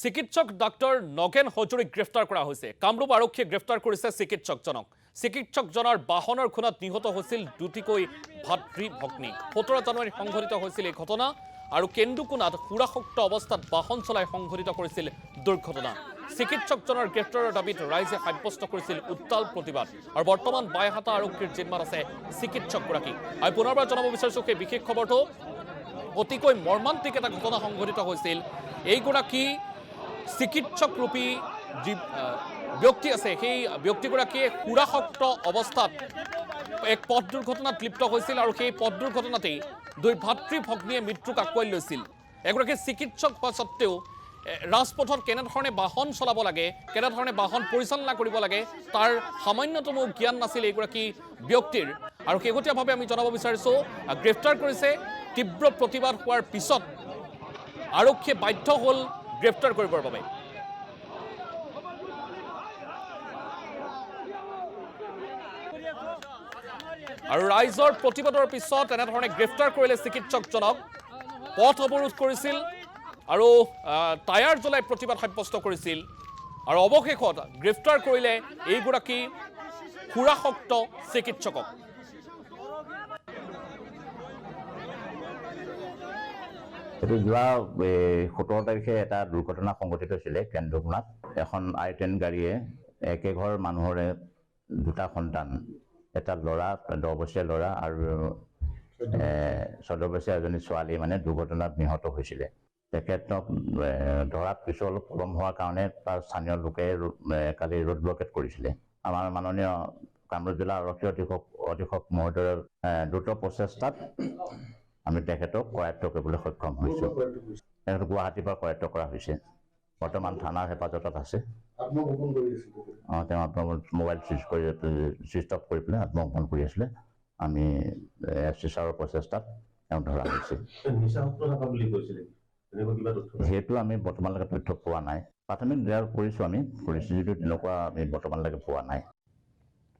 চিকিৎসক ডাক্তৰ নগেন হজুৰীক গ্ৰেফতাৰ কৰা হৈছে। কামৰূপ আৰক্ষীয়ে গ্ৰেফতাৰ কৰিছে চিকিৎসকজনক। চিকিৎসকজনৰ বাহনৰ খুনাত নিহত হৈছিল দুটিকৈ ভাতৃ ভগ্নী। 17 জানুৱাৰী সংঘটিত হৈছিল এই ঘটনা আৰু কেন্দুকুনাত সুৰাসক্ত অৱস্থাত বাহন চলাই সংঘটিত কৰিছিল দুৰ্ঘটনা। চিকিৎসকজনৰ গ্ৰেফতাৰৰ দাবীত ৰাইজে সাব্যস্ত কৰিছিল উত্তাল প্ৰতিবাদ আৰু বৰ্তমান বাইহাটা আৰক্ষীৰ জিম্মাত আছে চিকিৎসকগৰাকী। আৰু পুনৰবাৰ জনাব বিচাৰিছোঁ সেই বিশেষ খবৰটো অতিকৈ মৰ্মান্তিক এটা ঘটনা সংঘটিত হৈছিল। এইগৰাকী চিকিৎসকৰূপী যি ব্যক্তি আছে সেই ব্যক্তিগৰাকীয়ে সুৰাসক্ত অৱস্থাত এক পথ দুৰ্ঘটনাত লিপ্ত হৈছিল আৰু সেই পথ দুৰ্ঘটনাতেই দুই ভাতৃ ভগ্নীয়ে মৃত্যুক আঁকোৱালি লৈছিল। এগৰাকী চিকিৎসক হোৱা স্বত্তেও ৰাজপথত কেনেধৰণে বাহন চলাব লাগে, কেনেধৰণে বাহন পৰিচালনা কৰিব লাগে তাৰ সামান্যতমো জ্ঞান নাছিল এইগৰাকী ব্যক্তিৰ। আৰু শেহতীয়াভাৱে আমি জনাব বিচাৰিছোঁ গ্ৰেফতাৰ কৰিছে। তীব্ৰ প্ৰতিবাদ হোৱাৰ পিছত আৰক্ষীয়ে বাধ্য হ'ল গ্ৰেফতাৰ কৰিবৰ বাবে। আৰু ৰাইজৰ প্ৰতিবাদৰ পিছত এনেধৰণে গ্ৰেফতাৰ কৰিলে চিকিৎসকজনক। পথ অৱৰোধ কৰিছিল আৰু টায়াৰ জ্বলাই প্ৰতিবাদ সাব্যস্ত কৰিছিল আৰু অৱশেষত গ্ৰেফতাৰ কৰিলে এইগৰাকী সুৰাসক্ত চিকিৎসকক। এইটো যোৱা 17 তাৰিখে এটা দুৰ্ঘটনা সংঘটিত হৈছিলে কেন্দুকুনাত। এখন I-10 গাড়ীয়ে একেঘৰ মানুহৰে দুটা সন্তান, এটা ল'ৰা 10 বছৰীয়া ল'ৰা আৰু 14 বছৰীয়া এজনী ছোৱালী দুৰ্ঘটনাত নিহত হৈছিলে। তেখেতক ধৰাত পিছত অলপ পলম হোৱাৰ কাৰণে তাৰ স্থানীয় লোকে কালি ৰোড ব্লকেট কৰিছিলে। আমাৰ মাননীয় কামৰূপ জিলা আৰক্ষী অধীক্ষক মহোদয়ৰ দ্ৰুত প্ৰচেষ্টাত আমি তেখেতক কৰায়ত্ব কৰিবলৈ সক্ষম হৈছোঁ। তেখেতক গুৱাহাটীৰ পৰা কৰায়ত্ব কৰা হৈছে। বৰ্তমান থানাৰ হেফাজতত আছে। তেওঁ মোবাইল ছুইচ অফ কৰি পেলাই আত্মগোপন কৰি আছিলে। আমি SP ছাৰৰ প্ৰচেষ্টাত তেওঁক ধৰা হৈছে। সেইটো আমি বৰ্তমানলৈকে তথ্য পোৱা নাই। প্ৰাথমিক দিয়াৰ কৰিছোঁ আমি, যদিও তেনেকুৱা আমি বৰ্তমানলৈকে পোৱা নাই।